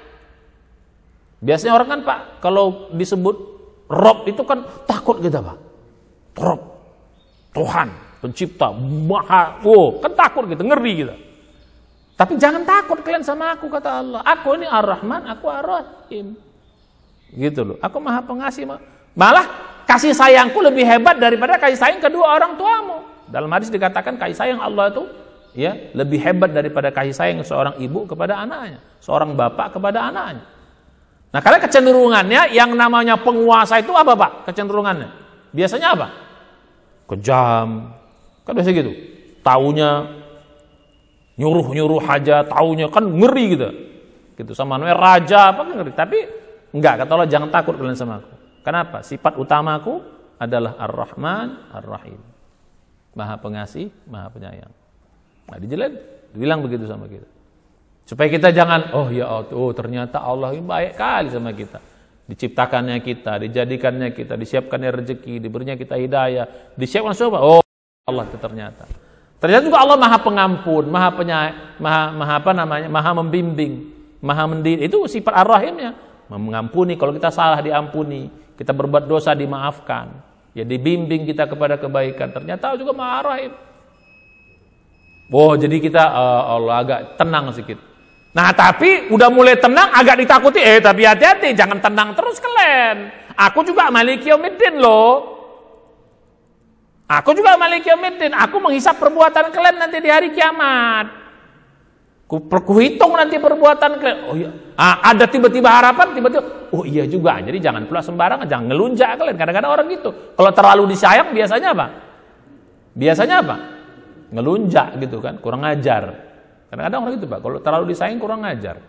Biasanya orang kan Pak, kalau disebut Rob itu kan takut kita Pak. Rob, Tuhan, pencipta, maha, kan takut gitu, ngeri gitu. Tapi jangan takut kalian sama aku, kata Allah. Aku ini Ar-Rahman, aku Ar-Rahim. Gitu loh, aku maha pengasih. Malah kasih sayangku lebih hebat daripada kasih sayang kedua orang tuamu. Dalam hadis dikatakan kasih sayang Allah itu ya lebih hebat daripada kasih sayang seorang ibu kepada anaknya, seorang bapak kepada anaknya. Nah, kalian kecenderungannya yang namanya penguasa itu apa Pak? Kecenderungannya biasanya apa? Kejam, kan biasa gitu. Taunya nyuruh aja, taunya kan ngeri gitu. Gitu sama namanya raja apa kan ngeri. Tapi enggak, kata Allah jangan takut kalian sama aku. Kenapa? Sifat utamaku adalah Ar-Rahman, Ar-Rahim. Maha Pengasih, Maha Penyayang. Nah, dibilang begitu sama kita. Supaya kita jangan, ternyata Allah ini baik kali sama kita. Diciptakannya kita, dijadikannya kita, disiapkannya rezeki, diberinya kita hidayah, disiapkan semua. Oh, Allah itu ternyata. Ternyata juga Allah Maha Pengampun, Maha Penyayang, Maha membimbing, Maha mendidik. Itu sifat Ar-Rahimnya. Mengampuni, kalau kita salah diampuni, kita berbuat dosa dimaafkan. Ya dibimbing kita kepada kebaikan. Ternyata juga Maha Rahim. Jadi kita Allah agak tenang sedikit. Nah, tapi udah mulai tenang, agak ditakuti. Tapi hati-hati, jangan tenang terus kalian. Aku juga Maliki Yaumiddin loh. Aku juga Maliki Yaumiddin. Aku menghisap perbuatan kalian nanti di hari kiamat. Kuhitung nanti perbuatan kalian. Oh iya. Ada tiba-tiba harapan, tiba-tiba. Oh iya juga. Jadi jangan pula sembarangan, jangan ngelunjak kalian. Kadang-kadang orang gitu. Kalau terlalu disayang biasanya apa? Ngelunjak gitu kan, kurang ajar. Kadang-kadang orang gitu Pak, kalau terlalu disayang kurang ajar.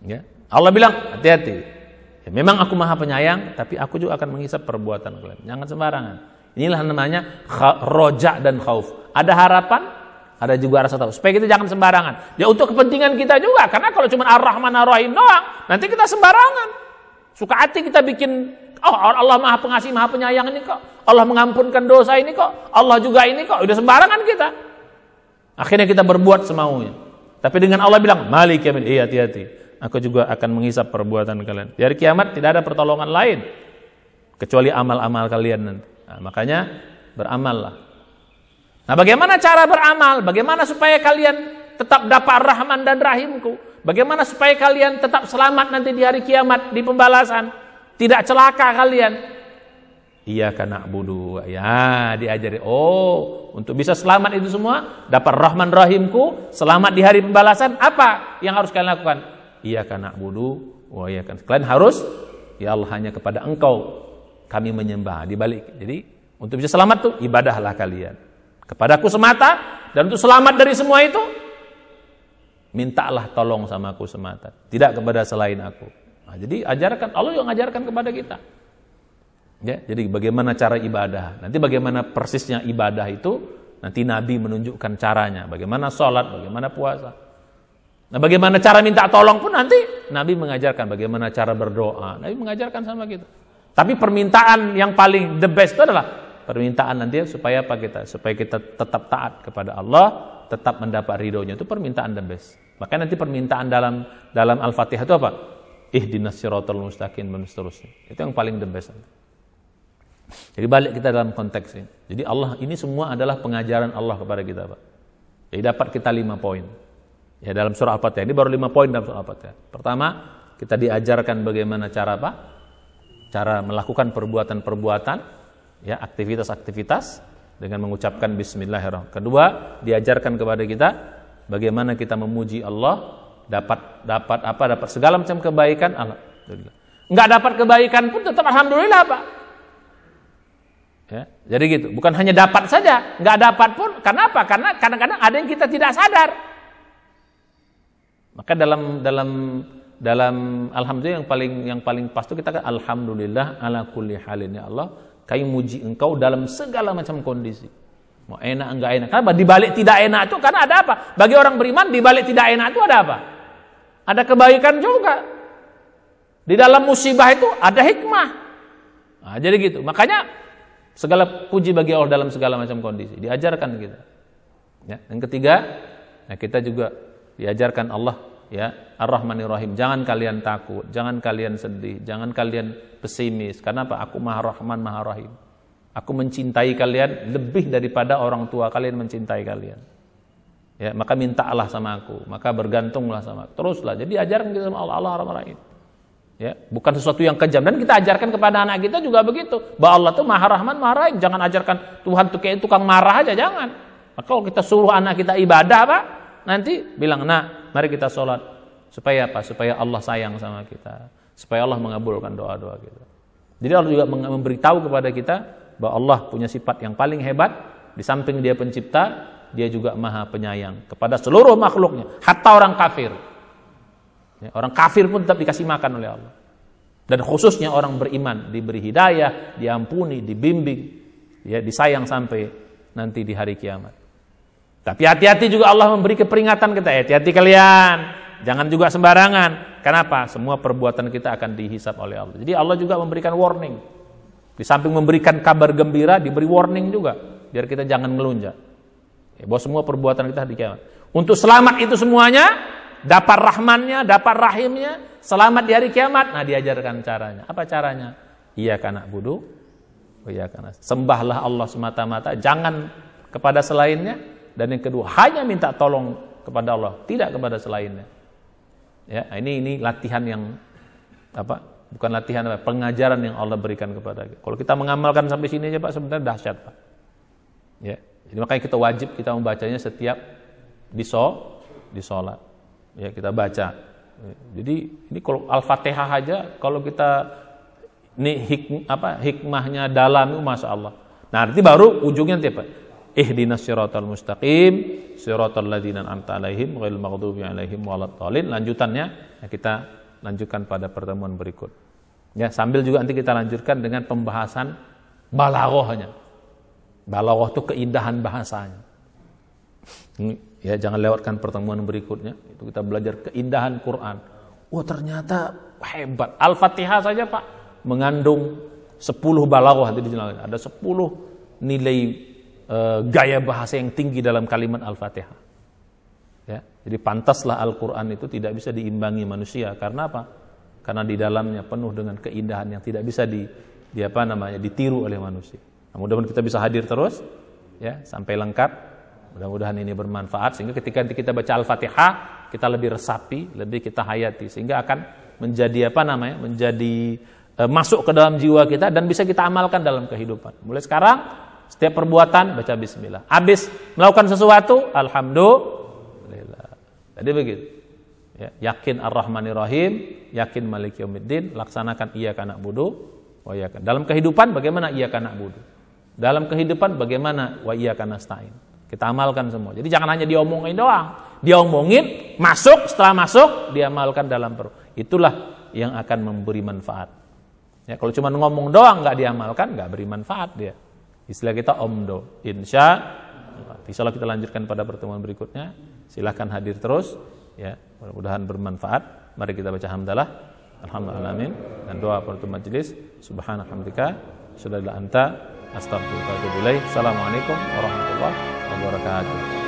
Ya. Allah bilang, hati-hati. Ya, memang aku Maha Penyayang, tapi aku juga akan menghisap perbuatan kalian. Jangan sembarangan. Inilah namanya roja dan khauf. Ada harapan, ada juga rasa takut. Supaya kita jangan sembarangan. Ya untuk kepentingan kita juga, karena kalau cuma Ar-Rahman Ar-Rahim doang, nanti kita sembarangan. Suka hati kita bikin, Allah Maha Pengasih, Maha Penyayang ini kok. Allah mengampunkan dosa ini kok. Allah juga ini kok. Udah sembarangan kita. Akhirnya kita berbuat semaunya. Tapi dengan Allah bilang, Malik Yamin, hati-hati. Aku juga akan menghisap perbuatan kalian. Di hari kiamat tidak ada pertolongan lain kecuali amal-amal kalian nanti. Nah, makanya beramallah. Nah, bagaimana cara beramal? Bagaimana supaya kalian tetap dapat Rahman dan Rahimku? Bagaimana supaya kalian tetap selamat nanti di hari kiamat, di pembalasan? Tidak celaka kalian. Iyyaka na'budu. Ya, diajari. Untuk bisa selamat itu semua, dapat Rahman Rahimku, selamat di hari pembalasan, apa yang harus kalian lakukan? Iyyaka na'budu wa iyyaka. Kalian harus, ya Allah, hanya kepada Engkau kami menyembah. Dibalik. Jadi, untuk bisa selamat tuh ibadahlah kalian. Kepadaku semata, dan untuk selamat dari semua itu, mintalah tolong sama aku semata. Tidak kepada selain aku. Nah, jadi ajarkan, Allah yang mengajarkan kepada kita. Ya, jadi bagaimana cara ibadah? Nanti bagaimana persisnya ibadah itu nanti Nabi menunjukkan caranya. Bagaimana sholat, bagaimana puasa. Nah, bagaimana cara minta tolong pun nanti Nabi mengajarkan. Bagaimana cara berdoa, Nabi mengajarkan sama kita. Tapi permintaan yang paling the best itu adalah permintaan nanti supaya apa kita? Supaya kita tetap taat kepada Allah, tetap mendapat ridhonya. Itu permintaan the best. Makanya nanti permintaan dalam Al-Fatihah itu apa? Ihdinas siratal mustaqim dan seterusnya. Itu yang paling the best. Jadi balik kita dalam konteks ini. Jadi Allah ini semua adalah pengajaran Allah kepada kita, Pak. Jadi dapat kita 5 poin. Ya dalam surah Al-Fatihah. Ini baru 5 poin dalam surah Al-Fatihah. Pertama, kita diajarkan bagaimana cara apa? Cara melakukan perbuatan-perbuatan, ya, aktivitas-aktivitas dengan mengucapkan bismillahirrahmanirrahim. Kedua, diajarkan kepada kita bagaimana kita memuji Allah dapat segala macam kebaikan, alhamdulillah. Enggak dapat kebaikan pun tetap alhamdulillah, Pak. Ya, jadi gitu. Bukan hanya dapat saja, enggak dapat pun. Kenapa? Karena kadang-kadang ada yang kita tidak sadar. Maka dalam alhamdulillah yang paling pas itu kita kan alhamdulillah ala kulli halin, ya Allah, kami muji Engkau dalam segala macam kondisi. Mau enak enggak enak. Karena di balik tidak enak itu karena ada apa? Bagi orang beriman di balik tidak enak itu ada apa? Ada kebaikan juga. Di dalam musibah itu ada hikmah. Nah, jadi gitu. Makanya segala puji bagi Allah dalam segala macam kondisi. Diajarkan kita. Ya, yang ketiga, nah kita juga diajarkan Allah, ya, Ar-Rahmanir Rahim. Jangan kalian takut, jangan kalian sedih, jangan kalian pesimis. Karena apa? Aku Maha Rahman, Maha Rahim. Aku mencintai kalian lebih daripada orang tua kalian mencintai kalian. Ya, maka mintalah sama aku, maka bergantunglah sama aku. Teruslah. Jadi ajarkan kita sama Allah, Allah Rahman Rahim. Ya, bukan sesuatu yang kejam, dan kita ajarkan kepada anak kita juga begitu. Bahwa Allah itu Maha Rahman, Maha Rahim. Jangan ajarkan Tuhan itu kayak tukang marah aja, jangan. Maka kalau kita suruh anak kita ibadah, Pak, nanti bilang, "Nah, mari kita sholat." Supaya apa? Supaya Allah sayang sama kita. Supaya Allah mengabulkan doa-doa kita. Jadi Allah juga memberitahu kepada kita bahwa Allah punya sifat yang paling hebat. Di samping Dia pencipta, Dia juga Maha Penyayang kepada seluruh makhluknya, hatta orang kafir. Ya, orang kafir pun tetap dikasih makan oleh Allah. Dan khususnya orang beriman diberi hidayah, diampuni, dibimbing, ya, disayang sampai nanti di hari kiamat. Tapi hati-hati juga Allah memberi keperingatan kita, hati-hati kalian, jangan juga sembarangan. Kenapa? Semua perbuatan kita akan dihisab oleh Allah. Jadi Allah juga memberikan warning. Di samping memberikan kabar gembira, diberi warning juga, biar kita jangan melunjak. Ya, bahwa semua perbuatan kita di kiamat. Untuk selamat itu semuanya, dapat rahmannya, dapat rahimnya, selamat di hari kiamat. Nah, diajarkan caranya. Apa caranya? Iyyaka na'budu wa iyyaka nasta'in. Sembahlah Allah semata-mata, jangan kepada selainnya. Dan yang kedua, hanya minta tolong kepada Allah, tidak kepada selainnya. Ya, ini latihan yang apa? Bukan latihan, apa? Pengajaran yang Allah berikan kepada kita. Kalau kita mengamalkan sampai sini aja, Pak, sebenarnya dahsyat, Pak. Ya, jadi makanya kita wajib kita membacanya setiap di salat. Ya, kita baca. Jadi ini kalau Al-Fatihah aja, kalau kita ini hikmahnya dalam, masya Allah. Nah, nanti baru ujungnya nanti apa? Ihdinas siratal mustaqim, siratal ladzina an'amta 'alaihim ghairil maghdubi 'alaihim waladdallin. Lanjutannya ya, kita lanjutkan pada pertemuan berikut. Ya, sambil juga nanti kita lanjutkan dengan pembahasan balaghahnya. Balaghah itu keindahan bahasanya. Ya, jangan lewatkan pertemuan berikutnya. Itu kita belajar keindahan Quran. Wah, ternyata hebat. Al-Fatihah saja, Pak, mengandung 10 balaghah. Ada 10 nilai gaya bahasa yang tinggi dalam kalimat Al-Fatihah. Ya, jadi pantaslah Al-Quran itu tidak bisa diimbangi manusia. Karena apa? Karena di dalamnya penuh dengan keindahan yang tidak bisa ditiru oleh manusia. Nah, mudah-mudahan kita bisa hadir terus, ya, sampai lengkap. Mudah-mudahan ini bermanfaat sehingga ketika kita baca Al-Fatihah kita lebih resapi, lebih kita hayati, sehingga akan menjadi menjadi masuk ke dalam jiwa kita dan bisa kita amalkan dalam kehidupan. Mulai sekarang setiap perbuatan baca bismillah. Habis melakukan sesuatu, alhamdulillah. Jadi begitu. Ya, yakin Ar-Rahmanir Rahim, yakin Maliki Yaumiddin, laksanakan iyyaka na'budu wa iyyaka. Dalam kehidupan bagaimana iyyaka na'budu? Dalam kehidupan bagaimana wa iyyaka nasta'in? Kita amalkan semua. Jadi jangan hanya diomongin doang. Diomongin, masuk, setelah masuk diamalkan dalam perut. Itulah yang akan memberi manfaat. Ya, kalau cuma ngomong doang nggak diamalkan, nggak beri manfaat dia. Istilah kita omdo. Insyaallah kita lanjutkan pada pertemuan berikutnya. Silahkan hadir terus, ya, mudah-mudahan bermanfaat. Mari kita baca hamdalah, alhamdulillah, amin, dan doa penutup majelis. Subhanallahamdika, asyhadu an la ilaha illa anta, astaghfiruka wa atubu ilaik. Assalamualaikum warahmatullahi wabarakatuh.